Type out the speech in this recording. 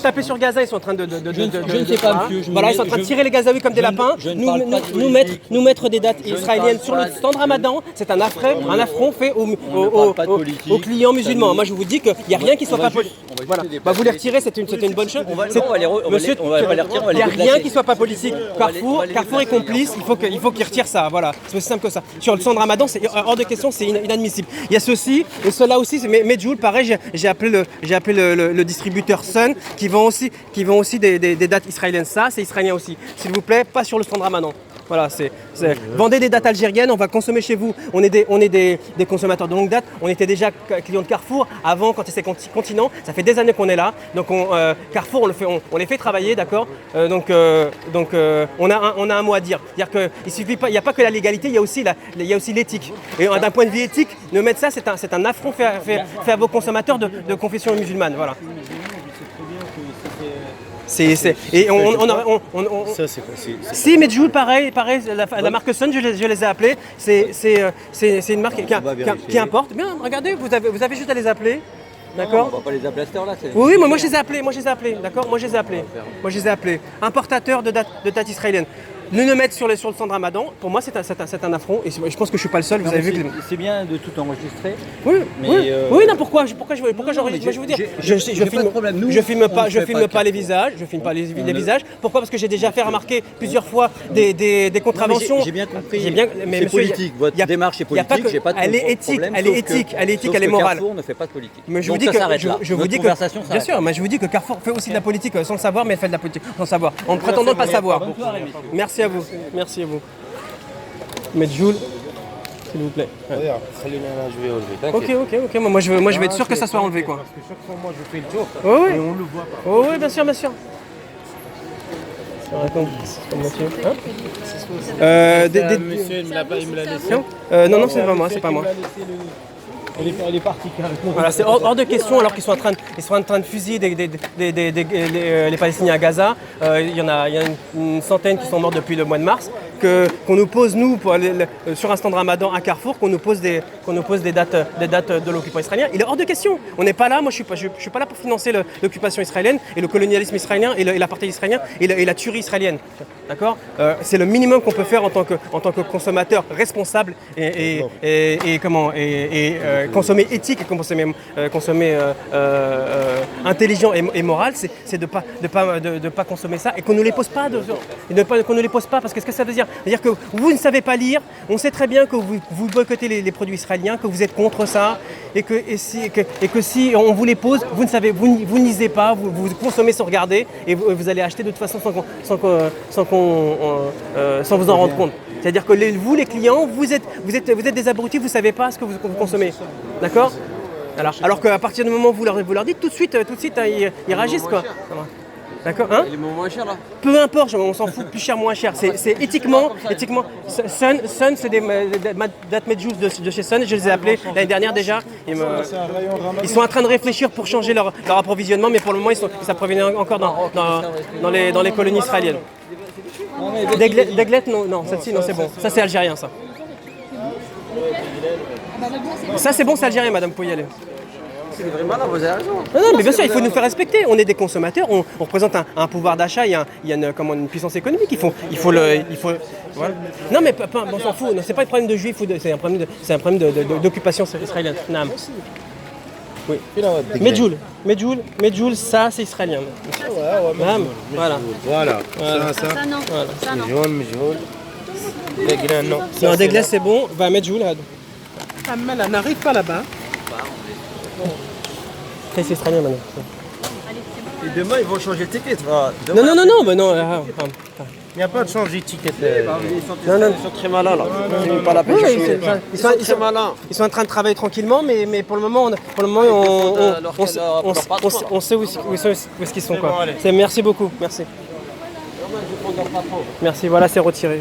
taper sur Gaza, ils sont en train de Je ne sais pas, monsieur. Voilà, ils sont en train de tirer les Gazaouis comme des lapins, nous mettre des dates israéliennes sur le stand Ramadan, c'est un affront fait aux clients musulmans. Moi je vous dis qu'il n'y a rien qui soit pas politique. Voilà. Vous les retirez, c'était une bonne chose. Monsieur, il n'y a rien qui soit pas politique. Carrefour est complice, il faut qu'il retire ça. Voilà, c'est aussi simple que ça. Sur le stand Ramadan, c'est hors de question, c'est inadmissible. Il y a ceci et cela aussi, mais Joule, pareil, j'ai appelé le distributeur Sun qui vend aussi des dates israéliennes. Ça, c'est israélien aussi. S'il vous plaît, pas sur le stand Ramadan. Voilà, vendez des dates algériennes, on va consommer chez vous. On est des consommateurs de longue date. On était déjà clients de Carrefour avant, quand c'était Continent. Ça fait des années qu'on est là. Donc Carrefour, on les fait travailler, d'accord. Donc on a un mot à dire. C'est-à-dire qu'il suffit pas, il n'y a pas que la légalité, il y a aussi l'éthique. Et d'un point de vue éthique, ne mettre ça, c'est un affront fait à vos consommateurs de confession musulmane. Voilà. Et si, mais Joule, pareil, la marque Sun, je les ai appelés. C'est une marque qui importe. Bien, regardez, vous avez juste à les appeler. D'accord. On va pas les appeler à cette heure-là. Oui, mais moi je les ai appelés, d'accord. Moi je les ai appelés. Importateurs de dates israéliennes. Ne mettre sur le stand Ramadan, pour moi c'est un affront et je pense que je suis pas le seul. Vous avez vu que c'est bien de tout enregistrer. Oui, oui, non, pourquoi j'enregistre? Moi je veux dire, je filme pas les visages, Pourquoi? Parce que j'ai déjà fait remarquer plusieurs fois des contraventions. J'ai bien compris. Mais c'est politique. Votre démarche est politique. J'ai pas de elle est éthique, elle est morale. Carrefour ne fait pas de politique. Mais je vous dis que bien sûr, mais je vous dis que Carrefour fait aussi de la politique sans le savoir, mais elle fait de la politique sans savoir, en prétendant ne pas savoir. Merci à vous. Mais Joule, s'il vous plaît. Ouais. Ok. Moi je vais être sûr que ça soit enlevé quoi. Parce que chaque fois moi je fais le tour et on le voit pas. Oui, bien sûr. Monsieur il me l'a laissé. Non, c'est pas moi. Elle est partie carrément. Voilà, c'est hors de question alors qu'ils sont en train de fusiller les Palestiniens à Gaza. Il y a une centaine qui sont morts depuis le mois de mars. Qu'on nous pose nous sur un stand Ramadan à Carrefour, qu'on nous pose des dates de l'occupant israélien. Il est hors de question. On n'est pas là. Moi, je suis pas là pour financer l'occupation israélienne et le colonialisme israélien et l'apartheid israélien et la tuerie israélienne. D'accord. C'est le minimum qu'on peut faire en tant que consommateur responsable et consommer éthique et consommer intelligent et moral. C'est de pas consommer ça et qu'on ne les pose pas qu'on ne les pose pas parce que ce que ça veut dire. C'est-à-dire que vous ne savez pas lire, on sait très bien que vous boycottez les produits israéliens, que vous êtes contre ça, et que si on vous les pose, vous ne lisez pas, vous consommez sans regarder, et vous allez acheter de toute façon sans vous en rendre compte. C'est-à-dire que vous, les clients, vous êtes des abrutis, vous ne savez pas ce que vous consommez. D'accord ? Alors qu'à partir du moment où vous leur dites, tout de suite ils réagissent quoi. D'accord, hein? Il est moins cher là. Peu importe, on s'en fout, plus cher, moins cher. C'est éthiquement. Sun, c'est des dates juice de chez Sun. Je les ai appelés l'année dernière déjà. Ils sont en train de réfléchir pour changer leur approvisionnement, mais pour le moment ils s'approvisionent encore dans les colonies israéliennes. Deglet, non, celle-ci, non, c'est bon. Ça c'est algérien, ça. Ça c'est bon, c'est algérien, madame, vous pouvez y aller. C'est vraiment là, vous avez raison. Non, mais bien sûr, il faut nous faire respecter. On est des consommateurs, on représente un pouvoir d'achat, il y a une puissance économique. Il faut voilà. Non, mais on s'en fout. C'est pas un problème de juifs, c'est un problème d'occupation israélienne. Non. Oui. Medjoul, ça c'est israélien. Voilà. Ça non. Jaune. Deglet non. Non, Deglet c'est bon. Va Medjoul. Elle n'arrive pas là-bas. C'est israélien maintenant. Et demain ils vont changer l'étiquette. Non, mais non. Il n'y a pas de changer d'étiquette. Ils sont très malins là. C'est pas la peine. Ils sont très malins. Ils sont en train de travailler tranquillement, mais pour le moment, on sait où est-ce qu'ils sont quoi. Merci beaucoup, merci. Merci, voilà, c'est retiré.